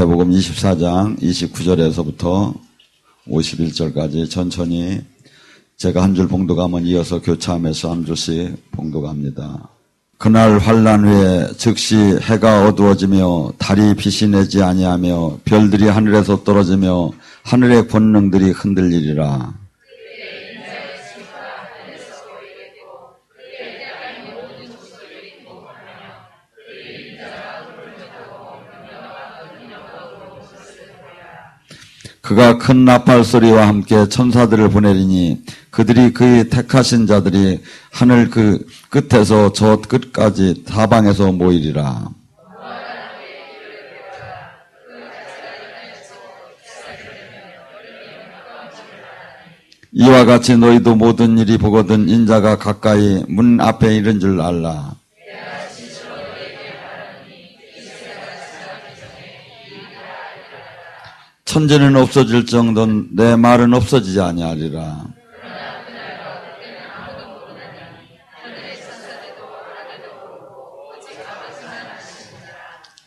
마태복음 24장 29절에서부터 51절까지 천천히 제가 한 줄 봉독하면 이어서 교차하면서 한 줄씩 봉독합니다. 그날 환난 후에 즉시 해가 어두워지며 달이 빛이 내지 아니하며 별들이 하늘에서 떨어지며 하늘의 권능들이 흔들리리라. 그가 큰 나팔 소리와 함께 천사들을 보내리니 그들이 그의 택하신 자들이 하늘 그 끝에서 저 끝까지 사방에서 모이리라. 이와 같이 너희도 모든 일이 보거든 인자가 가까이 문 앞에 이른 줄 알라. 천지는 없어질 정도는 내 말은 없어지지 아니하리라.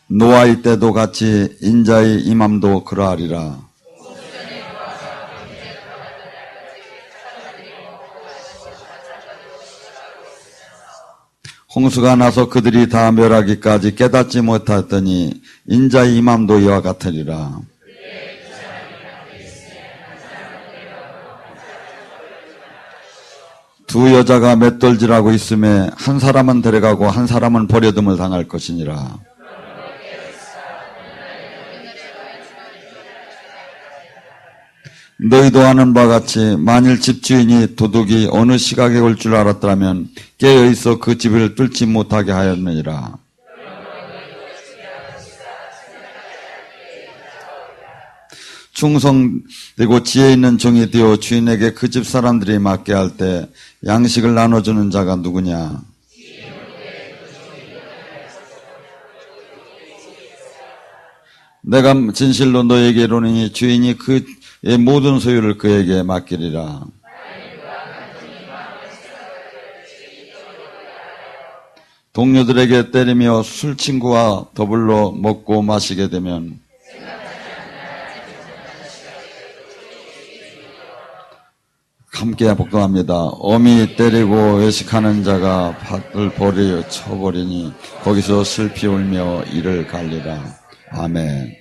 노아의 때도 같이 인자의 임함도 그러하리라. 홍수가 나서 그들이 다 멸하기까지 깨닫지 못하였더니 인자의 임함도 이와 같으리라. 두 여자가 맷돌질하고 있음에 한 사람은 데려가고 한 사람은 버려둠을 당할 것이니라. 너희도 아는 바와 같이 만일 집주인이 도둑이 어느 시각에 올 줄 알았더라면 깨어있어 그 집을 뚫지 못하게 하였느니라. 충성되고 지혜 있는 종이 되어 주인에게 그 집 사람들이 맡게 할 때 양식을 나눠주는 자가 누구냐? 내가 진실로 너에게 이르노니 주인이 그의 모든 소유를 그에게 맡기리라. 동료들에게 때리며 술 친구와 더불어 먹고 마시게 되면 함께 복동합니다. 어미 때리고 외식하는 자가 밭을 버려 쳐버리니 거기서 슬피 울며 이를 갈리라. 아멘.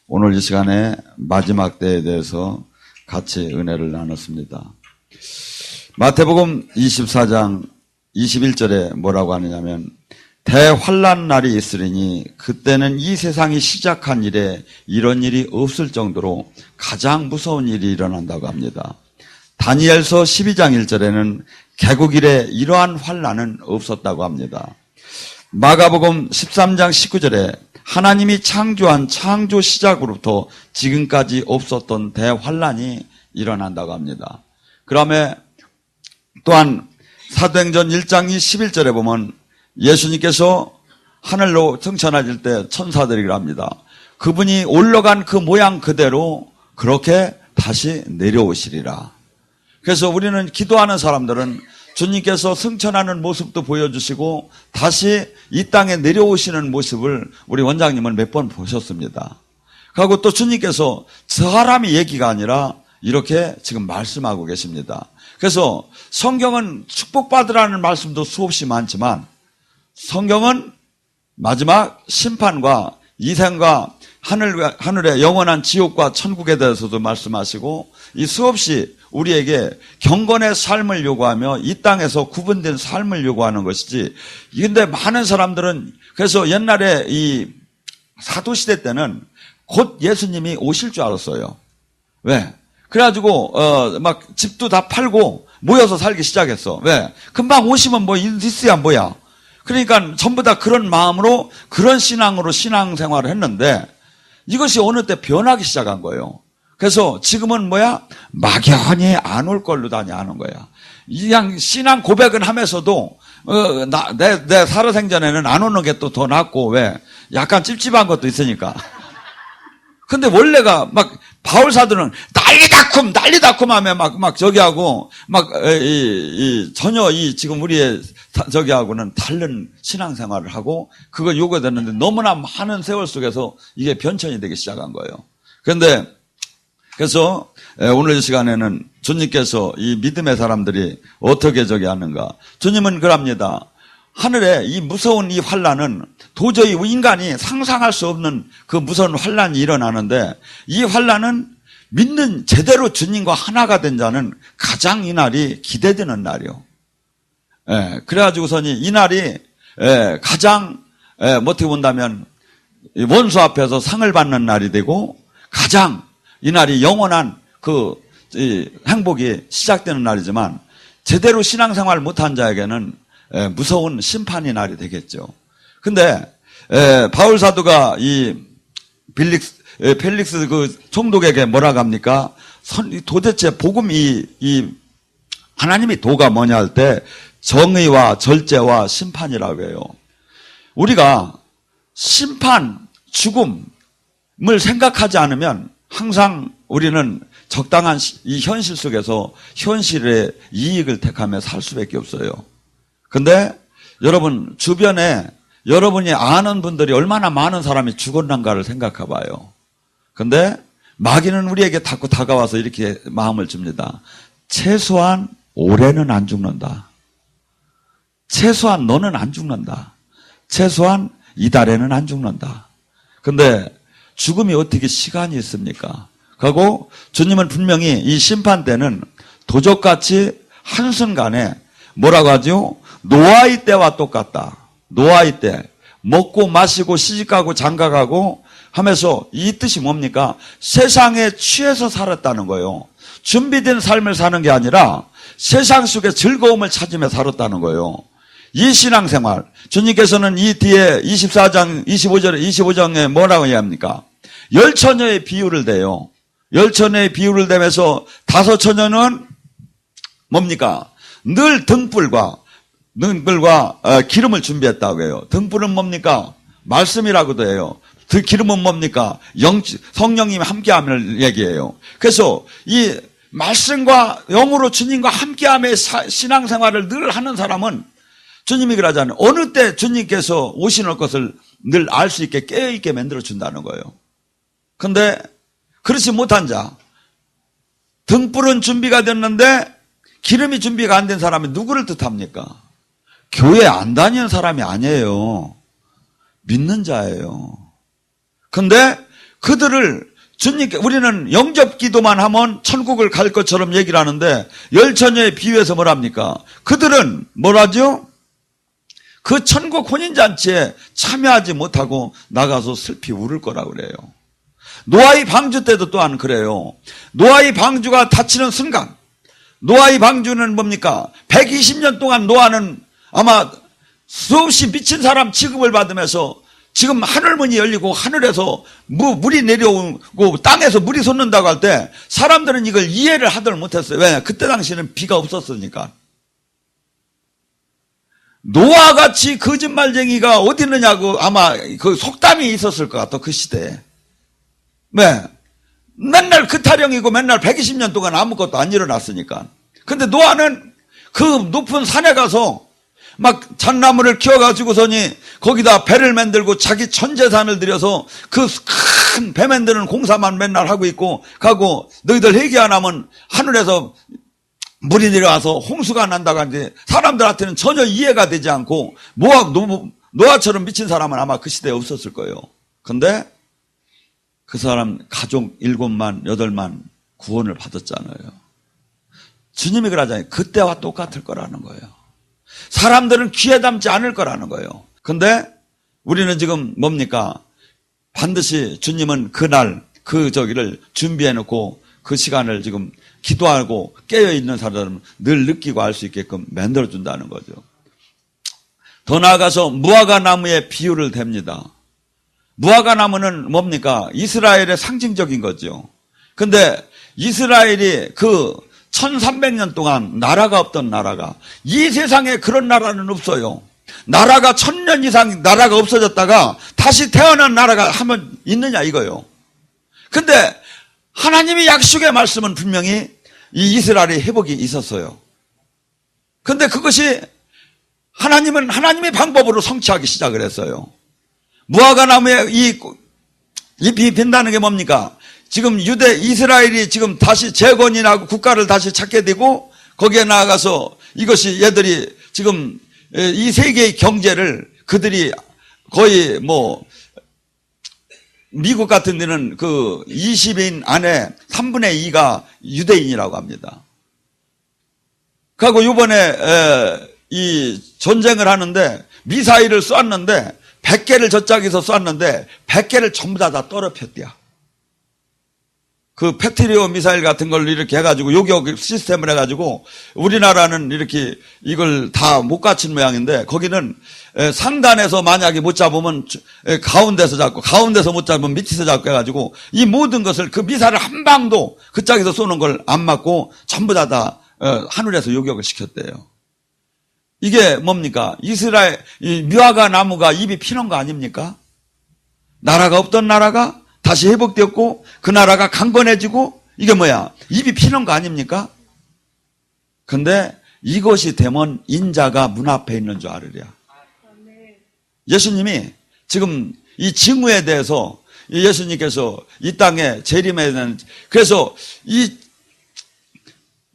오늘 이 시간에 마지막 때에 대해서 같이 은혜를 나눴습니다. 마태복음 24장 21절에 뭐라고 하느냐면 대환난 날이 있으리니 그때는 이 세상이 시작한 이래 이런 일이 없을 정도로 가장 무서운 일이 일어난다고 합니다. 다니엘서 12장 1절에는 개국 이래 이러한 환난은 없었다고 합니다. 마가복음 13장 19절에 하나님이 창조한 창조 시작으로부터 지금까지 없었던 대환난이 일어난다고 합니다. 그다음에 또한 사도행전 1장 11절에 보면 예수님께서 하늘로 승천하실 때 천사들이라 합니다. 그분이 올라간 그 모양 그대로 그렇게 다시 내려오시리라. 그래서 우리는 기도하는 사람들은 주님께서 승천하는 모습도 보여주시고 다시 이 땅에 내려오시는 모습을 우리 원장님은 몇 번 보셨습니다. 그리고 또 주님께서 사람의 얘기가 아니라 이렇게 지금 말씀하고 계십니다. 그래서 성경은 축복받으라는 말씀도 수없이 많지만 성경은 마지막 심판과 이생과 하늘의 영원한 지옥과 천국에 대해서도 말씀하시고 이 수없이 우리에게 경건의 삶을 요구하며 이 땅에서 구분된 삶을 요구하는 것이지. 근데 많은 사람들은 그래서 옛날에 이 사도시대 때는 곧 예수님이 오실 줄 알았어요. 왜? 그래가지고 막 집도 다 팔고 모여서 살기 시작했어. 왜? 금방 오시면 뭐 있어야 뭐야. 그러니까 전부 다 그런 마음으로 그런 신앙으로 신앙생활을 했는데 이것이 어느 때 변하기 시작한 거예요. 그래서 지금은 뭐야? 막연히 안 올 걸로 다니 하는 거야. 그냥 신앙 고백은 하면서도 내 살아생전에는 안 오는 게 또 더 낫고 왜? 약간 찝찝한 것도 있으니까. 근데 원래가 막 바울 사도는 난리다쿰 하며 막 저기 하고 전혀 지금 우리의 저기하고는 다른 신앙생활을 하고 그거 요구됐는데 너무나 많은 세월 속에서 이게 변천이 되기 시작한 거예요. 그래서 오늘 이 시간에는 주님께서 이 믿음의 사람들이 어떻게 저기 하는가. 주님은 그럽니다. 하늘에 이 무서운 이 환난은 도저히 인간이 상상할 수 없는 그 무서운 환난이 일어나는데 이 환난은 믿는 제대로 주님과 하나가 된 자는 가장 이 날이 기대되는 날이요. 그래가지고서니 이 날이 가장 어떻게 본다면 원수 앞에서 상을 받는 날이 되고 가장 이 날이 영원한 그 행복이 시작되는 날이지만 제대로 신앙생활 못한 자에게는 무서운 심판의 날이 되겠죠. 근데 바울 사도가 이 펠릭스 그 총독에게 뭐라고 합니까? 도대체 복음이 하나님이 도가 뭐냐 할 때 정의와 절제와 심판이라고 해요. 우리가 심판, 죽음을 생각하지 않으면 항상 우리는 적당한 이 현실 속에서 현실의 이익을 택하며 살 수밖에 없어요. 근데 여러분 주변에 여러분이 아는 분들이 얼마나 많은 사람이 죽었는가를 생각해 봐요. 근데 마귀는 우리에게 자꾸 다가와서 이렇게 마음을 줍니다. 최소한 올해는 안 죽는다. 최소한 너는 안 죽는다. 최소한 이달에는 안 죽는다. 근데 죽음이 어떻게 시간이 있습니까? 그리고 주님은 분명히 이 심판 때는 도적같이 한순간에 뭐라고 하죠? 노아의 때와 똑같다. 노아의 때 먹고 마시고 시집가고 장가가고 하면서 이 뜻이 뭡니까? 세상에 취해서 살았다는 거예요. 준비된 삶을 사는 게 아니라 세상 속에 즐거움을 찾으며 살았다는 거예요. 이 신앙생활 주님께서는 이 뒤에 24장 25장에 뭐라고 이야기합니까? 열처녀의 비유를 대요. 열처녀의 비유를 대면서 다섯 처녀는 뭡니까? 늘 등불과 기름을 준비했다고 해요. 등불은 뭡니까? 말씀이라고도 해요. 그 기름은 뭡니까? 성령님이 함께함을 얘기해요. 그래서 이 말씀과 영으로 주님과 함께함의 신앙생활을 늘 하는 사람은 주님이 그러잖아요. 어느 때 주님께서 오시는 것을 늘 알 수 있게 깨어있게 만들어준다는 거예요. 근데 그렇지 못한 자, 등불은 준비가 됐는데 기름이 준비가 안 된 사람이 누구를 뜻합니까? 교회 안 다니는 사람이 아니에요. 믿는 자예요. 근데 그들을 주님께 우리는 영접 기도만 하면 천국을 갈 것처럼 얘기를 하는데 열처녀의 비유에서 뭐랍니까? 그들은 뭐라죠? 그 천국 혼인잔치에 참여하지 못하고 나가서 슬피 울을 거라고 그래요. 노아의 방주 때도 또한 그래요. 노아의 방주가 닫히는 순간 노아의 방주는 뭡니까? 120년 동안 노아는 아마 수없이 미친 사람 취급을 받으면서 지금 하늘문이 열리고 하늘에서 물이 내려오고 땅에서 물이 솟는다고 할 때 사람들은 이걸 이해를 하들 못했어요. 왜? 그때 당시에는 비가 없었으니까. 노아같이 거짓말쟁이가 어디 있느냐고 아마 그 속담이 있었을 것 같아, 그 시대에. 왜? 맨날 그 타령이고 맨날 120년 동안 아무것도 안 일어났으니까. 근데 노아는 그 높은 산에 가서 막 잣나무를 키워가지고서니 거기다 배를 만들고 자기 전 재산을 들여서 그 큰 배 만드는 공사만 맨날 하고 있고 가고 너희들 회개 안 하면 하늘에서 물이 내려와서 홍수가 난다고 하는데 사람들한테는 전혀 이해가 되지 않고 노아처럼 미친 사람은 아마 그 시대에 없었을 거예요. 근데 그 사람 가족 7만 8만 구원을 받았잖아요. 주님이 그러잖아요. 그때와 똑같을 거라는 거예요. 사람들은 귀에 담지 않을 거라는 거예요. 근데 우리는 지금 뭡니까? 반드시 주님은 그날 저기를 준비해 놓고 그 시간을 지금 기도하고 깨어있는 사람들은 늘 느끼고 알 수 있게끔 만들어준다는 거죠. 더 나아가서 무화과 나무의 비유를 댑니다. 무화과 나무는 뭡니까? 이스라엘의 상징적인 거죠. 근데 이스라엘이 그 1300년 동안 나라가 없던 나라가 이 세상에 그런 나라는 없어요. 나라가 1000년 이상 나라가 없어졌다가 다시 태어난 나라가 한번 있느냐 이거요. 근데 하나님의 약속의 말씀은 분명히 이 이스라엘의 회복이 있었어요. 근데 그것이 하나님은 하나님의 방법으로 성취하기 시작을 했어요. 무화과 나무에 잎이 빈다는 게 뭡니까? 지금 이스라엘이 지금 다시 재건이라고 국가를 다시 찾게 되고 거기에 나아가서 이것이 얘들이 지금 이 세계의 경제를 그들이 거의 미국 같은 데는 그 20인 안에 3분의 2가 유대인이라고 합니다. 그리고 이번에 이 전쟁을 하는데 미사일을 쐈는데 100개를 저짝에서 쐈는데 100개를 전부 다 떨어뜨렸대요. 그 패트리오 미사일 같은 걸 이렇게 해가지고 요격 시스템을 해가지고 우리나라는 이렇게 이걸 다 못 갖춘 모양인데 거기는 상단에서 만약에 못 잡으면 가운데서 잡고 가운데서 못 잡으면 밑에서 잡고 해가지고 이 모든 것을 그 미사일 한 방도 그 짝에서 쏘는 걸 안 맞고 전부 다 하늘에서 요격을 시켰대요. 이게 뭡니까? 이스라엘 이 무화과 나무가 잎이 피는 거 아닙니까? 나라가 없던 나라가 다시 회복되었고 그 나라가 강건해지고 이게 뭐야? 잎이 피는 거 아닙니까? 근데 이것이 되면 인자가 문 앞에 있는 줄 알으랴. 예수님이 지금 이 징후에 대해서 예수님께서 이 땅에 재림에 대한 그래서 이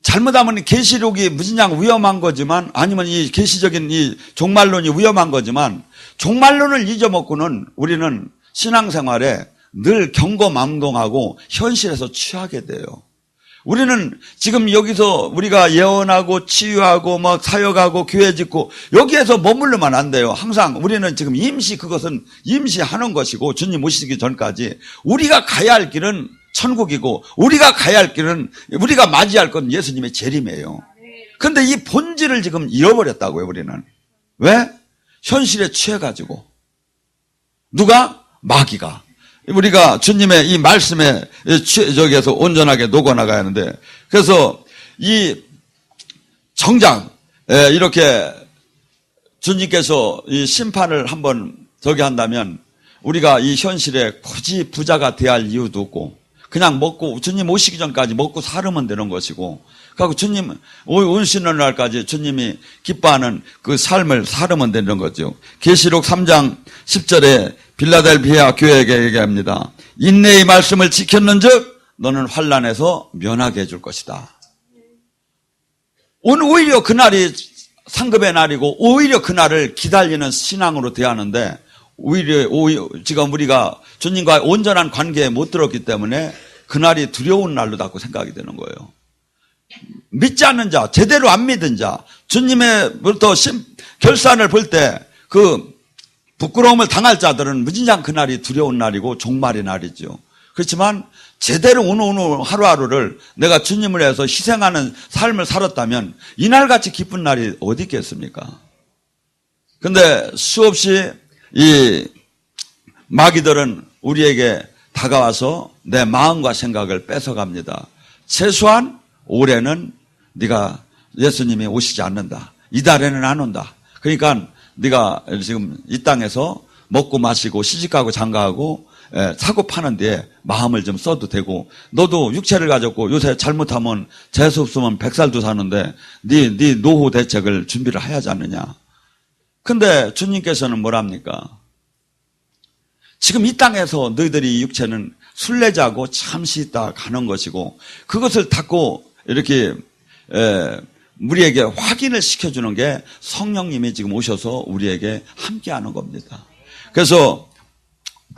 잘못하면 계시록이 무진장 위험한 거지만 아니면 이 계시적인 이 종말론이 위험한 거지만 종말론을 잊어먹고는 우리는 신앙생활에 늘 경거망동하고 현실에서 취하게 돼요. 우리는 지금 여기서 우리가 예언하고 치유하고 막 사역하고 교회 짓고 여기에서 머물러만 안 돼요. 항상 우리는 지금 그것은 임시하는 것이고 주님 오시기 전까지 우리가 가야 할 길은 천국이고 우리가 가야 할 길은 우리가 맞이할 건 예수님의 재림이에요. 그런데 이 본질을 지금 잃어버렸다고요. 우리는. 왜? 현실에 취해가지고. 누가? 마귀가. 우리가 주님의 이 말씀에 저기에서 온전하게 녹아나가야 하는데 그래서 이 정작 이렇게 주님께서 이 심판을 한번 저기 한다면 우리가 이 현실에 굳이 부자가 돼야 할 이유도 없고 그냥 먹고 주님 오시기 전까지 먹고 살으면 되는 것이고 그리고 주님 오시는 날까지 주님이 기뻐하는 그 삶을 살으면 되는 거죠. 계시록 3장 10절에 빌라델피아 교회에게 얘기합니다. 인내의 말씀을 지켰는즉 너는 환난에서 면하게 해줄 것이다. 오히려 그날이 상급의 날이고 오히려 그날을 기다리는 신앙으로 대하는데 오히려 지금 우리가 주님과 온전한 관계에 못 들었기 때문에 그날이 두려운 날로 자꾸 생각이 되는 거예요. 믿지 않는 자, 제대로 안 믿은 자, 주님의부터 결산을 볼 때 그 부끄러움을 당할 자들은 무진장 그날이 두려운 날이고 종말의 날이죠. 그렇지만 제대로 오늘 하루하루를 내가 주님을 위해서 희생하는 삶을 살았다면 이날같이 기쁜 날이 어디 있겠습니까? 근데 수없이 이 마귀들은 우리에게 다가와서 내 마음과 생각을 뺏어갑니다. 최소한 올해는 네가 예수님이 오시지 않는다. 이달에는 안 온다. 그러니까 네가 지금 이 땅에서 먹고 마시고 시집가고 장가하고 사고 파는 데에 마음을 좀 써도 되고 너도 육체를 가졌고 요새 잘못하면 재수 없으면 100살도 사는데 네 노후 대책을 준비를 해야지 않느냐. 근데 주님께서는 뭐랍니까? 지금 이 땅에서 너희들이 육체는 순례자고 잠시 있다 가는 것이고 그것을 닫고 이렇게 우리에게 확인을 시켜주는 게 성령님이 지금 오셔서 우리에게 함께하는 겁니다. 그래서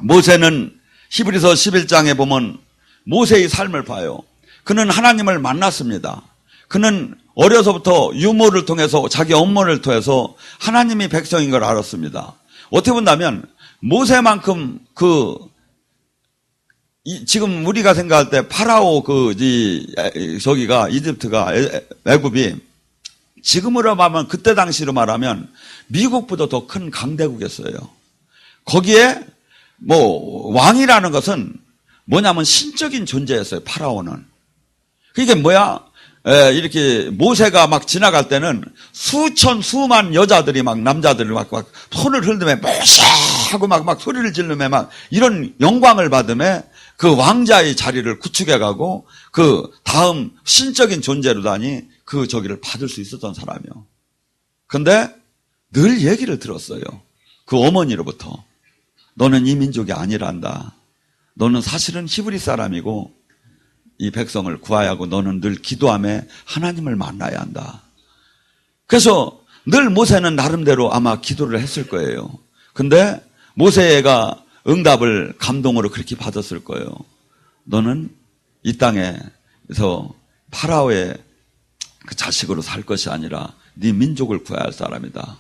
모세는 히브리서 11장에 보면 모세의 삶을 봐요. 그는 하나님을 만났습니다. 그는 어려서부터 유모를 통해서 자기 엄마를 통해서 하나님이 백성인 걸 알았습니다. 어떻게 본다면 모세만큼 지금 우리가 생각할 때 파라오 저기가 이집트가 애굽이 지금으로 말하면 그때 당시로 말하면 미국보다 더 큰 강대국이었어요. 거기에 왕이라는 것은 뭐냐면 신적인 존재였어요. 파라오는. 그게 뭐야? 이렇게 모세가 막 지나갈 때는 수만 여자들이 막 남자들이 막 손을 흔들며 모세 하고 막 소리를 지르며 막 이런 영광을 받으며 그 왕자의 자리를 구축해가고 그 다음 신적인 존재로다니 그 저기를 받을 수 있었던 사람이요. 근데 늘 얘기를 들었어요. 그 어머니로부터. 너는 이 민족이 아니란다. 너는 사실은 히브리 사람이고 이 백성을 구하야 하고 너는 늘 기도하며 하나님을 만나야 한다. 그래서 늘 모세는 나름대로 아마 기도를 했을 거예요. 근데 모세가 응답을 감동으로 그렇게 받았을 거예요. 너는 이 땅에서 파라오의 그 자식으로 살 것이 아니라 네 민족을 구해야 할 사람이다.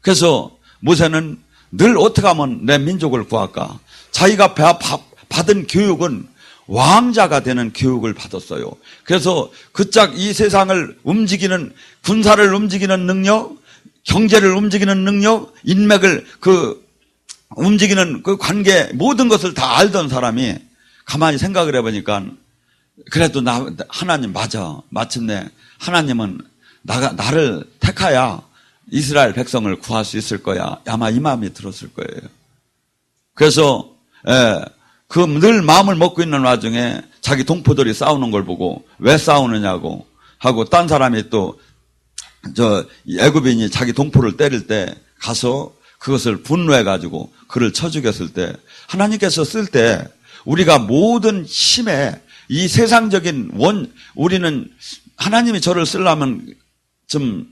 그래서 모세는 늘 어떻게 하면 내 민족을 구할까? 자기가 받은 교육은 왕자가 되는 교육을 받았어요. 그래서 그짝 이 세상을 움직이는, 군사를 움직이는 능력, 경제를 움직이는 능력, 인맥을 움직이는 그 관계, 모든 것을 다 알던 사람이 가만히 생각을 해보니까 그래도 하나님 맞아. 마침내 하나님은 나를 택하야 이스라엘 백성을 구할 수 있을 거야. 아마 이 마음이 들었을 거예요. 그래서 그 늘 마음을 먹고 있는 와중에 자기 동포들이 싸우는 걸 보고 왜 싸우느냐고 하고 딴 사람이 또 애굽인이 자기 동포를 때릴 때 가서 그것을 분노해가지고 그를 쳐 죽였을 때 하나님께서 쓸 때 우리가 모든 힘에 이 세상적인 우리는 하나님이 저를 쓰려면 좀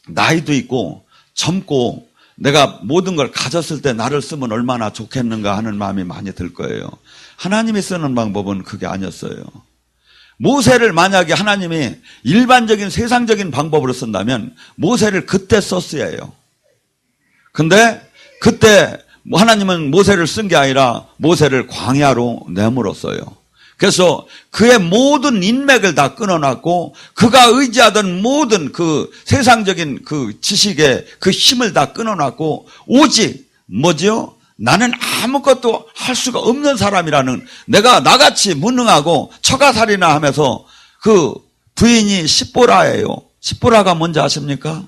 나이도 있고 젊고 내가 모든 걸 가졌을 때 나를 쓰면 얼마나 좋겠는가 하는 마음이 많이 들 거예요. 하나님이 쓰는 방법은 그게 아니었어요. 모세를 만약에 하나님이 일반적인 세상적인 방법으로 쓴다면 모세를 그때 썼어야 해요. 근데 그때 하나님은 모세를 쓴 게 아니라 모세를 광야로 내몰았어요. 그래서 그의 모든 인맥을 다 끊어놨고 그가 의지하던 모든 그 세상적인 그 지식의 그 힘을 다 끊어놨고 오직 뭐지요? 나는 아무것도 할 수가 없는 사람이라는, 내가 나같이 무능하고 처가살이나 하면서 그 부인이 십보라예요. 십보라가 뭔지 아십니까?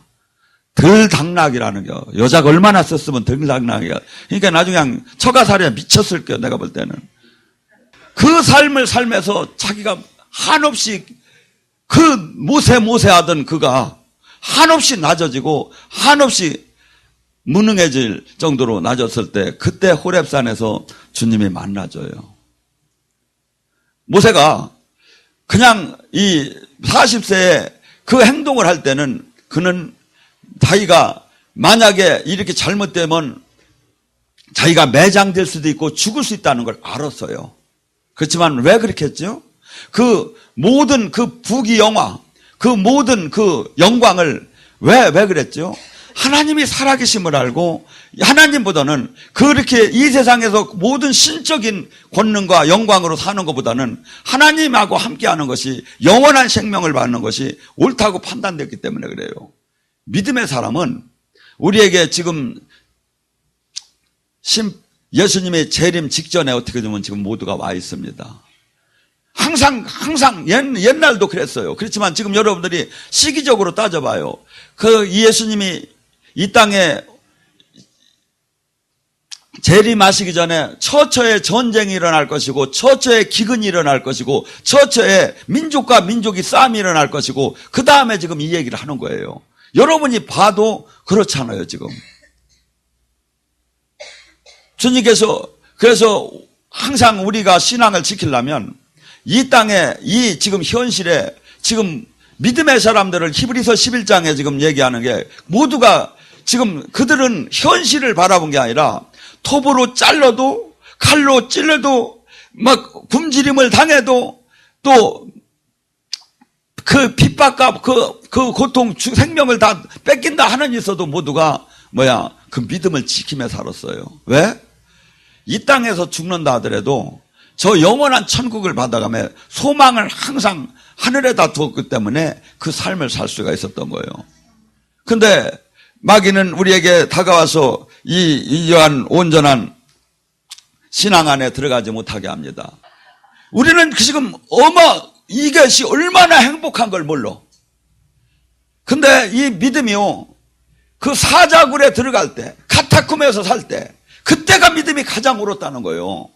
들당락이라는 거. 여자가 얼마나 썼으면 들당락이야. 그러니까 나중에 그냥 처가살이야 미쳤을 거예요. 내가 볼 때는. 그 삶을 살면서 자기가 한없이 그 모세 하던 그가 한없이 낮아지고 한없이 무능해질 정도로 낮았을 때 그때 호렙산에서 주님이 만나줘요. 모세가 그냥 이 40세에 그 행동을 할 때는 그는 자기가 만약에 이렇게 잘못되면 자기가 매장될 수도 있고 죽을 수 있다는 걸 알았어요. 그렇지만 왜 그렇게 했죠? 그 모든 그 부귀영화, 그 모든 그 영광을 왜 그랬죠? 하나님이 살아계심을 알고 하나님보다는 그렇게 이 세상에서 모든 신적인 권능과 영광으로 사는 것보다는 하나님하고 함께하는 것이 영원한 생명을 받는 것이 옳다고 판단됐기 때문에 그래요. 믿음의 사람은 우리에게 지금 예수님의 재림 직전에 어떻게 되면 지금 모두가 와 있습니다. 항상 옛날도 그랬어요. 그렇지만 지금 여러분들이 시기적으로 따져봐요. 그 예수님이 이 땅에 재림하시기 전에 처처의 전쟁이 일어날 것이고 처처의 기근이 일어날 것이고 처처의 민족과 민족이 싸움이 일어날 것이고 그 다음에 지금 이 얘기를 하는 거예요. 여러분이 봐도 그렇잖아요. 지금 주님께서 그래서 항상 우리가 신앙을 지키려면 이 땅에 이 지금 현실에 지금 믿음의 사람들을 히브리서 11장에 지금 얘기하는 게 모두가 지금 그들은 현실을 바라본 게 아니라 톱으로 잘라도 칼로 찔러도 막 굶주림을 당해도 또 그 핍박과 그 고통 생명을 다 뺏긴다 하는 있어도 모두가 그 믿음을 지키며 살았어요. 왜? 이 땅에서 죽는다 하더라도 저 영원한 천국을 받아가며 소망을 항상 하늘에다 두었기 때문에 그 삶을 살 수가 있었던 거예요. 근데 마귀는 우리에게 다가와서 이러한 온전한 신앙 안에 들어가지 못하게 합니다. 우리는 지금 이것이 얼마나 행복한 걸 몰라. 근데 이 믿음이요, 그 사자굴에 들어갈 때, 카타콤에서 살 때, 그때가 믿음이 가장 옳았다는 거예요.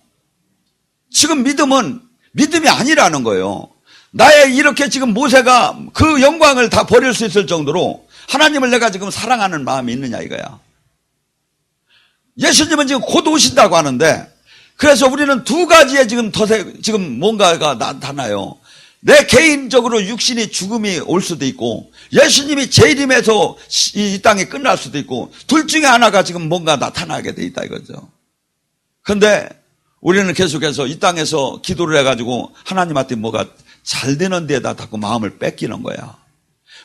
지금 믿음이 아니라는 거예요. 나의 이렇게 지금 모세가 그 영광을 다 버릴 수 있을 정도로 하나님을 내가 지금 사랑하는 마음이 있느냐 이거야. 예수님은 지금 곧 오신다고 하는데, 그래서 우리는 두 가지의 지금 뭔가가 나타나요. 내 개인적으로 육신이 죽음이 올 수도 있고, 예수님이 재림해서 이 땅이 끝날 수도 있고, 둘 중에 하나가 지금 뭔가 나타나게 돼 있다 이거죠. 그런데 우리는 계속해서 이 땅에서 기도를 해가지고 하나님한테 뭐가 잘 되는 데에다 자꾸 마음을 뺏기는 거야.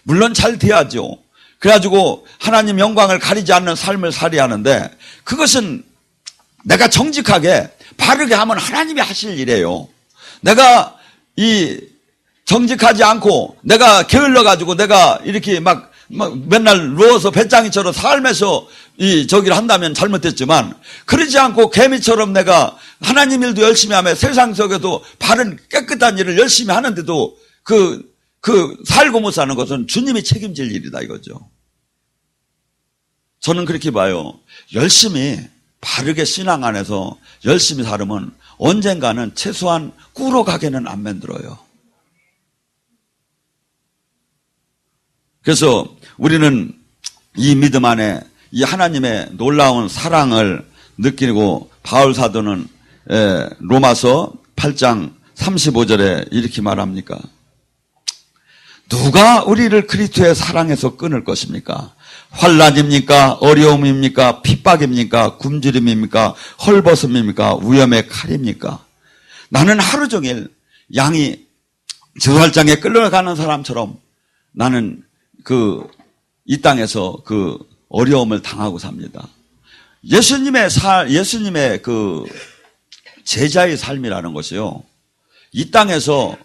물론 잘 돼야죠. 그래가지고 하나님 영광을 가리지 않는 삶을 살아야 하는데, 그것은 내가 정직하게 바르게 하면 하나님이 하실 일이에요. 내가 정직하지 않고 내가 게을러가지고 내가 이렇게 막 맨날 누워서 배짱이처럼 삶에서 저기를 한다면 잘못됐지만, 그러지 않고 개미처럼 내가 하나님 일도 열심히 하며 세상 속에도 바른 깨끗한 일을 열심히 하는데도 살고 못 사는 것은 주님이 책임질 일이다 이거죠. 저는 그렇게 봐요. 열심히 바르게 신앙 안에서 열심히 살으면 언젠가는 최소한 꾸러 가게는 안 만들어요. 그래서 우리는 이 믿음 안에 이 하나님의 놀라운 사랑을 느끼고, 바울 사도는 로마서 8장 35절에 이렇게 말합니까? 누가 우리를 그리스도의 사랑에서 끊을 것입니까? 환난입니까? 어려움입니까? 핍박입니까? 굶주림입니까? 헐벗음입니까? 위험의 칼입니까? 나는 하루 종일 양이 저활장에 끌려가는 사람처럼 나는 이 땅에서 어려움을 당하고 삽니다. 예수님의 제자의 삶이라는 것이요, 이 땅에서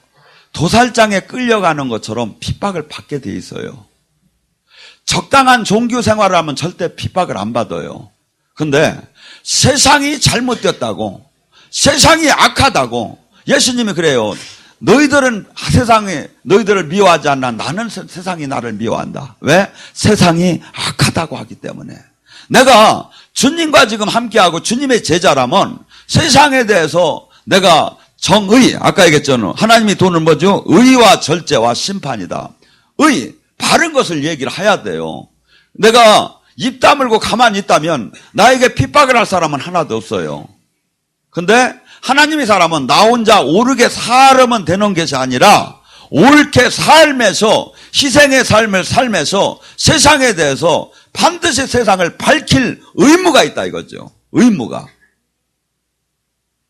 도살장에 끌려가는 것처럼 핍박을 받게 돼 있어요. 적당한 종교 생활을 하면 절대 핍박을 안 받아요. 근데 세상이 잘못됐다고, 세상이 악하다고, 예수님이 그래요. 너희들은 너희들을 미워하지 않나, 나는 세상이 나를 미워한다. 왜? 세상이 악하다고 하기 때문에. 내가 주님과 지금 함께하고 주님의 제자라면 세상에 대해서 내가 정의, 아까 얘기했잖아요. 하나님이 돈은 뭐죠? 의와 절제와 심판이다. 바른 것을 얘기를 해야 돼요. 내가 입 다물고 가만히 있다면 나에게 핍박을 할 사람은 하나도 없어요. 근데 하나님의 사람은 나 혼자 옳게 살면 되는 것이 아니라 옳게 살면서, 희생의 삶을 살면서 세상에 대해서 반드시 세상을 밝힐 의무가 있다 이거죠. 의무가.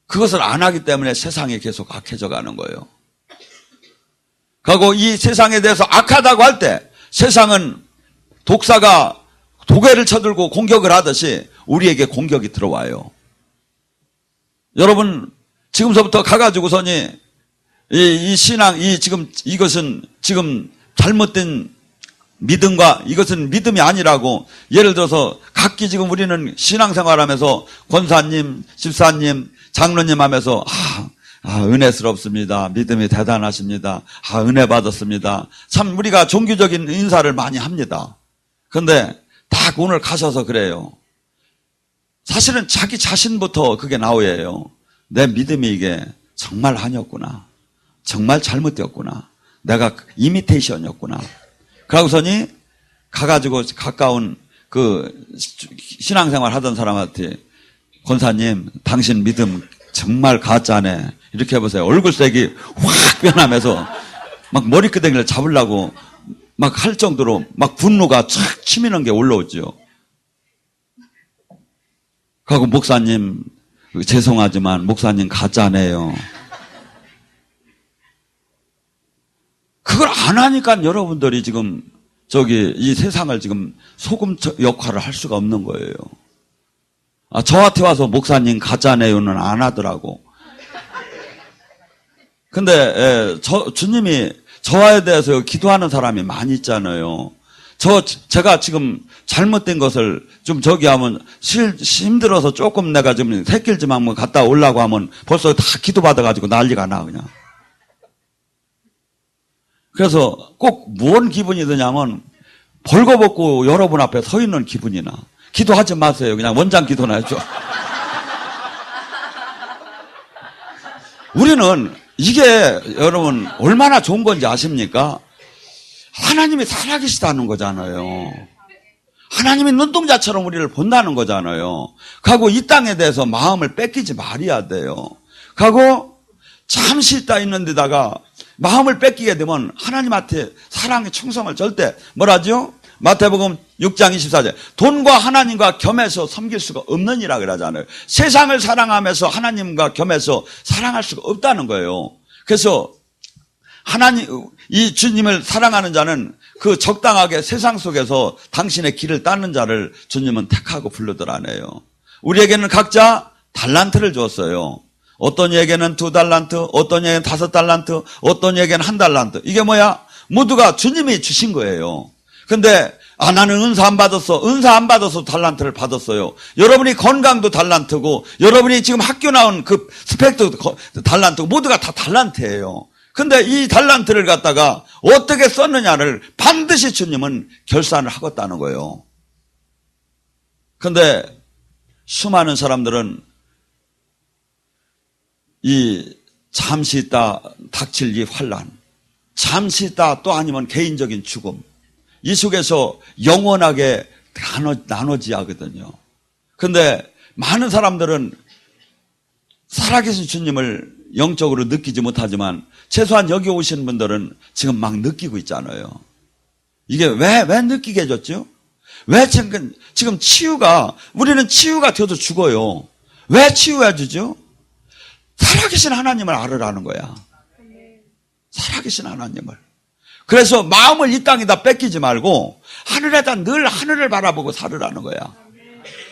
그것을 안 하기 때문에 세상이 계속 악해져 가는 거예요. 그리고 이 세상에 대해서 악하다고 할 때 세상은 독사가 도개를 쳐들고 공격을 하듯이 우리에게 공격이 들어와요. 여러분, 지금서부터 가가지고서니 이 신앙, 이것은 지금 잘못된 믿음과 이것은 믿음이 아니라고, 예를 들어서 각기 지금 우리는 신앙생활하면서 권사님, 집사님, 장로님 하면서 은혜스럽습니다. 믿음이 대단하십니다. 은혜 받았습니다. 참 우리가 종교적인 인사를 많이 합니다. 그런데 딱 오늘 가셔서 그래요. 사실은 자기 자신부터 그게 나오야 해요. 내 믿음이 이게 정말 아니었구나. 정말 잘못되었구나. 내가 이미테이션이었구나. 그러고서니 가가지고 가까운 신앙생활 하던 사람한테, 권사님, 당신 믿음 정말 가짜네. 이렇게 해보세요. 얼굴색이 확 변하면서 막 머리끄댕이를 잡으려고 막 할 정도로 막 분노가 촥 치미는 게 올라오죠. 그리고 목사님, 죄송하지만 목사님 가짜네요. 그걸 안 하니까 여러분들이 지금 이 세상을 지금 소금 역할을 할 수가 없는 거예요. 저한테 와서 목사님 가짜네요는 안 하더라고. 근데 주님이 저에 대해서 기도하는 사람이 많이 있잖아요. 제가 지금 잘못된 것을 좀 하면 힘들어서 조금 내가 좀 새길 좀 한번 갔다 오려고 하면 벌써 다 기도받아가지고 난리가 나, 그냥. 그래서 꼭 뭔 기분이 드냐면 벌거벗고 여러분 앞에 서 있는 기분이 나. 기도하지 마세요. 그냥 원장 기도나 해줘. 우리는 이게 여러분 얼마나 좋은 건지 아십니까? 하나님이 살아계시다는 거잖아요. 하나님이 눈동자처럼 우리를 본다는 거잖아요. 가고 이 땅에 대해서 마음을 뺏기지 말아야 돼요. 가고 잠시 있다 있는 데다가 마음을 뺏기게 되면 하나님한테 사랑의 충성을 절대 뭐라죠? 마태복음 6장 24절 돈과 하나님과 겸해서 섬길 수가 없느니라 그러잖아요. 세상을 사랑하면서 하나님과 겸해서 사랑할 수가 없다는 거예요. 그래서 하나님 이 주님을 사랑하는 자는 그 적당하게 세상 속에서 당신의 길을 따는 자를 주님은 택하고 불러들어내요. 우리에게는 각자 달란트를 줬어요. 어떤 이에게는 2달란트, 어떤 이에게는 5달란트, 어떤 이에게는 1달란트. 이게 뭐야? 모두가 주님이 주신 거예요. 근데 나는 은사 안 받았어. 은사 안 받아서 달란트를 받았어요. 여러분이 건강도 달란트고 여러분이 지금 학교 나온 그 스펙도 달란트고 모두가 다 달란트예요. 근데 이 달란트를 갖다가 어떻게 썼느냐를 반드시 주님은 결산을 하겠다는 거예요. 근데 수많은 사람들은 이 잠시 있다 닥칠 이 환난, 잠시 있다 또 아니면 개인적인 죽음, 이 속에서 영원하게 나눠지야 하거든요. 근데 많은 사람들은 살아계신 주님을 영적으로 느끼지 못하지만 최소한 여기 오신 분들은 지금 막 느끼고 있잖아요. 이게 왜 느끼게 해줬죠? 왜 지금 치유가, 우리는 치유가 되어도 죽어요. 왜 치유해 주죠? 살아계신 하나님을 알으라는 거야. 살아계신 하나님을. 그래서 마음을 이 땅에다 뺏기지 말고 하늘에다 늘 하늘을 바라보고 살으라는 거야.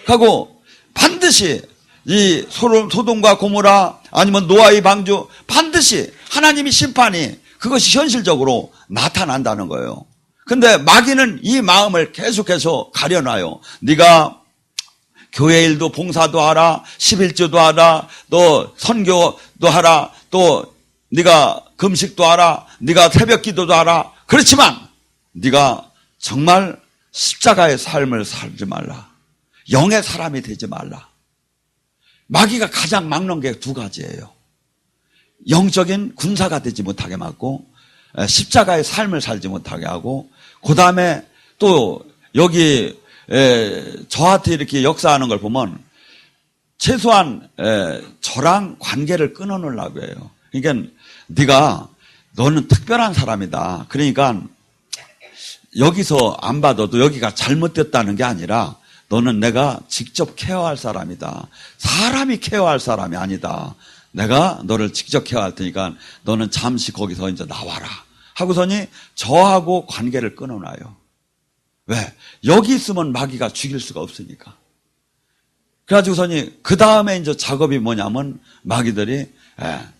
하고 반드시 이 소돔과 고모라 아니면 노아의 방주 반드시 하나님의 심판이 그것이 현실적으로 나타난다는 거예요. 근데 마귀는 이 마음을 계속해서 가려놔요. 네가 교회 일도 봉사도 하라, 11조도 하라, 또 선교도 하라, 또 네가 금식도 하라, 네가 새벽 기도도 하라. 그렇지만 네가 정말 십자가의 삶을 살지 말라. 영의 사람이 되지 말라. 마귀가 가장 막는 게 두 가지예요. 영적인 군사가 되지 못하게 막고 십자가의 삶을 살지 못하게 하고 그 다음에 또 여기 저한테 이렇게 역사하는 걸 보면 최소한 저랑 관계를 끊어놓으려고 해요. 그러니까 너는 특별한 사람이다. 그러니까 여기서 안 받아도 여기가 잘못됐다는 게 아니라 너는 내가 직접 케어할 사람이다. 사람이 케어할 사람이 아니다. 내가 너를 직접 케어할 테니까 너는 잠시 거기서 이제 나와라. 하고서니 저하고 관계를 끊어놔요. 왜? 여기 있으면 마귀가 죽일 수가 없으니까. 그래가지고서니 그 다음에 이제 작업이 뭐냐면 마귀들이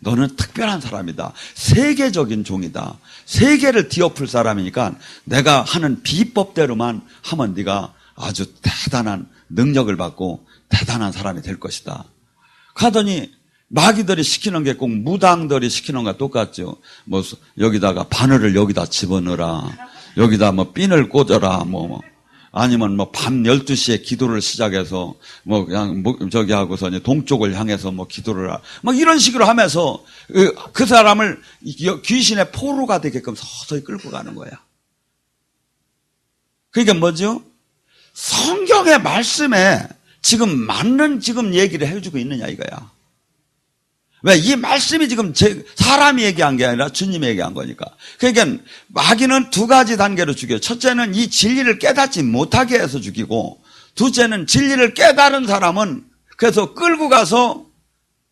너는 특별한 사람이다. 세계적인 종이다. 세계를 뒤엎을 사람이니까 내가 하는 비법대로만 하면 네가 아주 대단한 능력을 받고 대단한 사람이 될 것이다. 하더니 마귀들이 시키는 게 꼭 무당들이 시키는 것과 똑같죠. 뭐 여기다가 바늘을 여기다 집어넣어라. 여기다 뭐 핀을 꽂아라. 아니면 밤 12시에 기도를 시작해서 그냥 저기 하고서 동쪽을 향해서 기도를 이런 식으로 하면서 그 사람을 귀신의 포로가 되게끔 서서히 끌고 가는 거야. 그러니까 뭐죠? 성경의 말씀에 지금 맞는 지금 얘기를 해주고 있느냐 이거야. 왜? 이 말씀이 지금 사람이 얘기한 게 아니라 주님이 얘기한 거니까. 그러니까 마귀는 두 가지 단계로 죽여요. 첫째는 이 진리를 깨닫지 못하게 해서 죽이고, 둘째는 진리를 깨달은 사람은 그래서 끌고 가서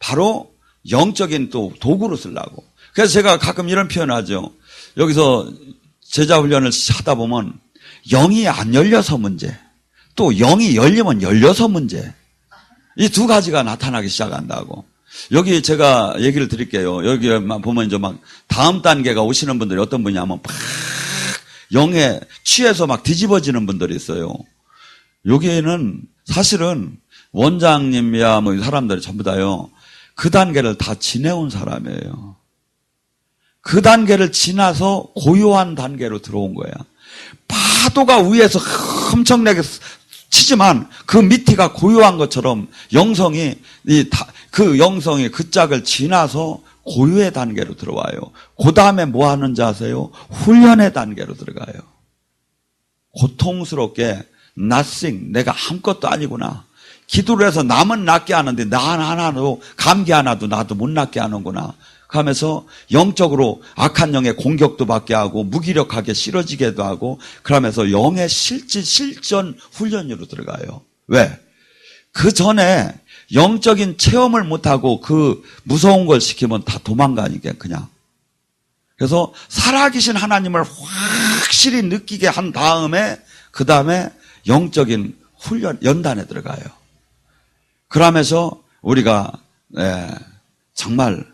바로 영적인 또 도구로 쓰려고. 그래서 제가 가끔 이런 표현을 하죠. 여기서 제자 훈련을 하다 보면 영이 안 열려서 문제, 또 영이 열리면 열려서 문제, 이 두 가지가 나타나기 시작한다고. 여기 제가 얘기를 드릴게요. 여기만 보면 이제 다음 단계가 오시는 분들이 어떤 분이냐면 영에 취해서 뒤집어지는 분들이 있어요. 여기에는 사실은 원장님이야 사람들이 전부 다요. 그 단계를 다 지내온 사람이에요. 그 단계를 지나서 고요한 단계로 들어온 거야. 파도가 위에서 엄청나게 치지만 그 밑이가 고요한 것처럼 영성이 그 짝을 지나서 고유의 단계로 들어와요. 그 다음에 뭐 하는지 아세요? 훈련의 단계로 들어가요. 고통스럽게 nothing, 내가 아무것도 아니구나. 기도를 해서 남은 낫게 하는데 나 하나도, 감기 하나도 나도 못 낫게 하는구나. 하면서 영적으로 악한 영의 공격도 받게 하고 무기력하게 싫어지게도 하고, 그러면서 영의 실전 훈련으로 들어가요. 왜? 그 전에 영적인 체험을 못하고 그 무서운 걸 시키면 다 도망가니까 그냥. 그래서 살아계신 하나님을 확실히 느끼게 한 다음에 그 다음에 영적인 훈련 연단에 들어가요. 그러면서 우리가 정말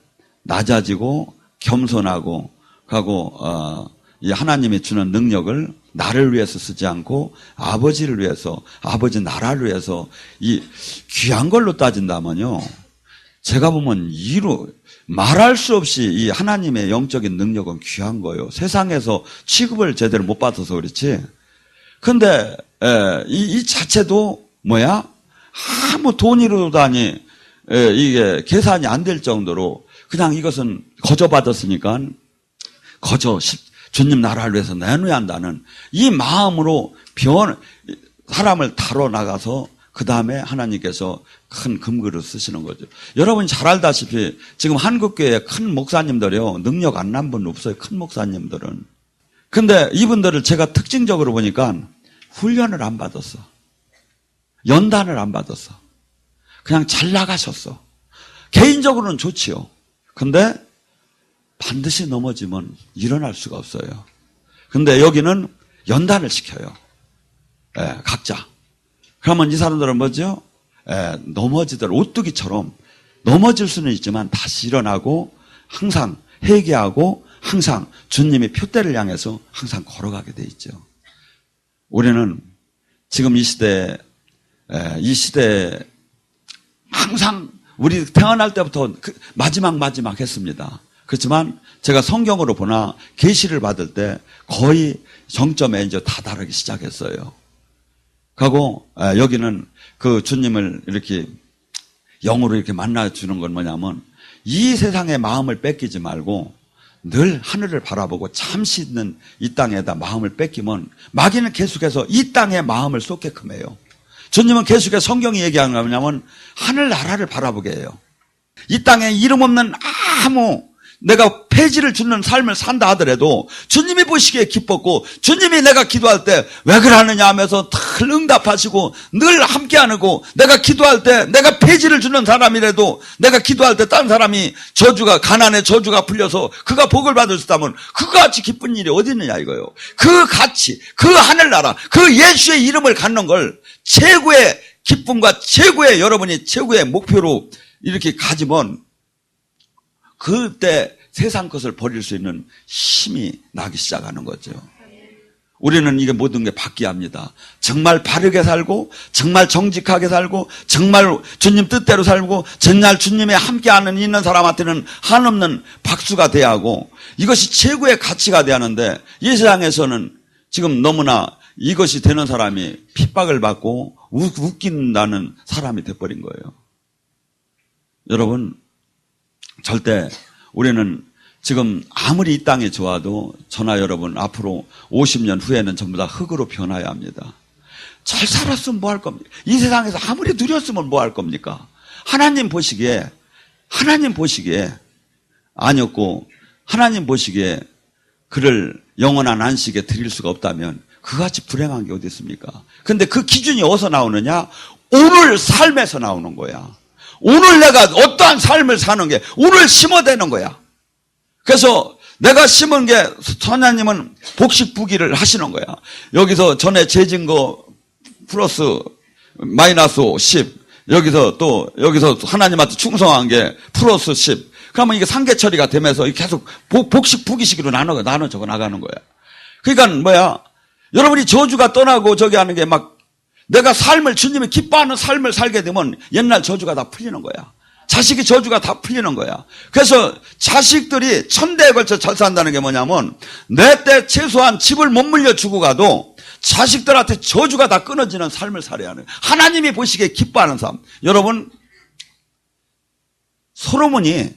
낮아지고 겸손하고 하고 이 하나님이 주는 능력을 나를 위해서 쓰지 않고 아버지를 위해서, 아버지 나라를 위해서, 이 귀한 걸로 따진다면요, 제가 보면 말할 수 없이 이 하나님의 영적인 능력은 귀한 거예요. 세상에서 취급을 제대로 못 받아서 그렇지. 근데 이 자체도 뭐야? 아무 돈이로다니 이게 계산이 안 될 정도로 그냥 이것은 거저 받았으니까 주님 나라를 위해서 내놓아야 한다는 이 마음으로 사람을 다뤄 나가서 그 다음에 하나님께서 큰 금그릇 쓰시는 거죠. 여러분이 잘 알다시피 지금 한국교회 큰 목사님들이요, 능력 안 난 분 없어요. 큰 목사님들은. 근데 이분들을 제가 특징적으로 보니까 훈련을 안 받았어. 연단을 안 받았어. 그냥 잘 나가셨어. 개인적으로는 좋지요. 근데 반드시 넘어지면 일어날 수가 없어요. 근데 여기는 연단을 시켜요. 각자. 그러면 이 사람들은 뭐죠? 넘어지더라도 오뚜기처럼 넘어질 수는 있지만 다시 일어나고 항상 회개하고 항상 주님의 표대를 향해서 항상 걸어가게 돼 있죠. 우리는 지금 이 시대에 항상 우리 태어날 때부터 마지막 했습니다. 그렇지만 제가 성경으로 보나 계시를 받을 때 거의 정점에 이제 다다르기 시작했어요. 하고 여기는 그 주님을 이렇게 영으로 이렇게 만나주는 건 뭐냐면 이 세상의 마음을 뺏기지 말고 늘 하늘을 바라보고 잠시 있는 이 땅에다 마음을 뺏기면 마귀는 계속해서 이 땅에 마음을 쏟게끔 해요. 주님은 계속해서 성경이 얘기하는 거 뭐냐면 하늘나라를 바라보게 해요. 이 땅에 이름 없는 아무 내가 폐지를 주는 삶을 산다 하더라도 주님이 보시기에 기뻤고 주님이 내가 기도할 때 왜 그러느냐 하면서 늘 응답하시고 늘 함께하고 내가 기도할 때 내가 폐지를 주는 사람이라도 내가 기도할 때 다른 사람이 가난의 저주가 풀려서 그가 복을 받을 수 있다면 그가 같이 기쁜 일이 어디 있느냐 이거예요. 그 가치, 그 하늘나라, 그 예수의 이름을 갖는 걸 최고의 기쁨과 여러분이 최고의 목표로 이렇게 가지면 그때 세상 것을 버릴 수 있는 힘이 나기 시작하는 거죠. 우리는 이게 모든 게 바뀌어야 합니다. 정말 바르게 살고 정말 정직하게 살고 정말 주님 뜻대로 살고 정말 주님의 함께하는 있는 사람한테는 한없는 박수가 돼야 하고 이것이 최고의 가치가 돼야 하는데 이 세상에서는 지금 너무나 이것이 되는 사람이 핍박을 받고 웃긴다는 사람이 돼버린 거예요. 여러분 절대 우리는 지금 아무리 이 땅이 좋아도 저나 여러분 앞으로 50년 후에는 전부 다 흙으로 변화해야 합니다. 잘 살았으면 뭐 할 겁니까? 이 세상에서 아무리 누렸으면 뭐 할 겁니까? 하나님 보시기에 아니었고 하나님 보시기에 그를 영원한 안식에 드릴 수가 없다면 그같이 불행한 게 어디 있습니까? 근데 그 기준이 어디서 나오느냐? 오늘 삶에서 나오는 거야. 오늘 내가 어떠한 삶을 사는 게 오늘 심어대는 거야. 그래서 내가 심은 게 하나님은 복식부기를 하시는 거야. 여기서 전에 재진 거 플러스 마이너스 10 여기서 하나님한테 충성한 게 플러스 10 그러면 이게 상계 처리가 되면서 계속 복식부기식으로 나눠 적어 나가는 거야. 그러니까 뭐야? 여러분이 저주가 떠나고 저기 하는 게 막 내가 주님이 기뻐하는 삶을 살게 되면 옛날 저주가 다 풀리는 거야. 자식이 저주가 다 풀리는 거야. 그래서 자식들이 천대에 걸쳐 잘 산다는 게 뭐냐면 내 때 최소한 집을 못 물려주고 가도 자식들한테 저주가 다 끊어지는 삶을 살아야 하는 하나님이 보시기에 기뻐하는 삶. 여러분 솔로몬이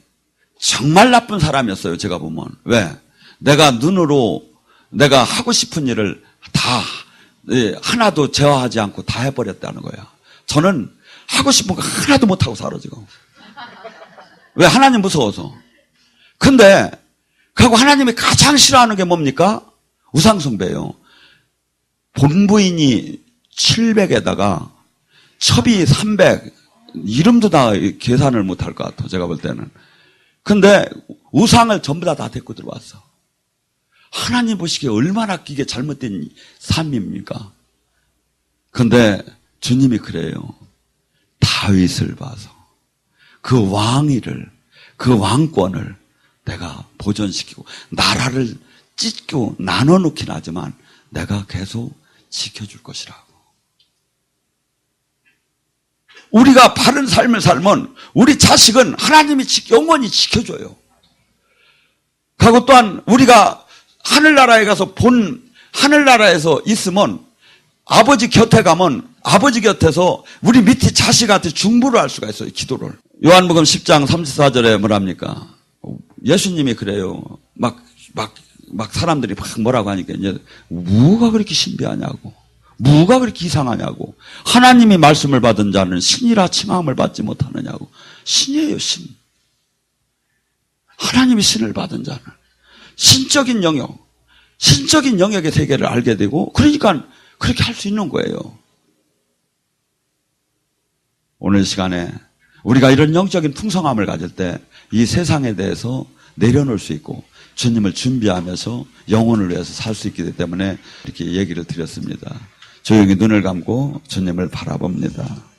정말 나쁜 사람이었어요, 제가 보면. 왜? 내가 눈으로 내가 하고 싶은 일을 다 하나도 제어하지 않고 다 해버렸다는 거야. 저는 하고 싶은 거 하나도 못하고 살아 지금. 왜? 하나님 무서워서. 근데 그리고 하나님이 가장 싫어하는 게 뭡니까? 우상숭배예요. 본부인이 700에다가 첩이 300, 이름도 다 계산을 못할 것 같아, 제가 볼 때는. 근데 우상을 전부 다 데리고 들어왔어. 하나님 보시기에 얼마나 이게 잘못된 삶입니까? 근데 주님이 그래요. 다윗을 봐서 그 왕위를, 그 왕권을 내가 보존시키고 나라를 찢고 나눠놓긴 하지만 내가 계속 지켜줄 것이라고. 우리가 바른 삶을 살면 우리 자식은 하나님이 영원히 지켜줘요. 그리고 또한 우리가 하늘나라에 가서 하늘나라에서 있으면 아버지 곁에 가면 아버지 곁에서 우리 밑에 자식한테 중보를 할 수가 있어요, 기도를. 요한복음 10장 34절에 뭐랍니까? 예수님이 그래요. 막 사람들이 막 뭐라고 하니까 이제 뭐가 그렇게 신비하냐고. 뭐가 그렇게 이상하냐고. 하나님이 말씀을 받은 자는 신이라 칭함을 받지 못하느냐고. 신이에요, 신. 하나님이 신을 받은 자는 신적인 영역의 세계를 알게 되고, 그러니까 그렇게 할 수 있는 거예요. 오늘 시간에 우리가 이런 영적인 풍성함을 가질 때 이 세상에 대해서 내려놓을 수 있고 주님을 준비하면서 영혼을 위해서 살 수 있기 때문에 이렇게 얘기를 드렸습니다. 조용히 눈을 감고 주님을 바라봅니다.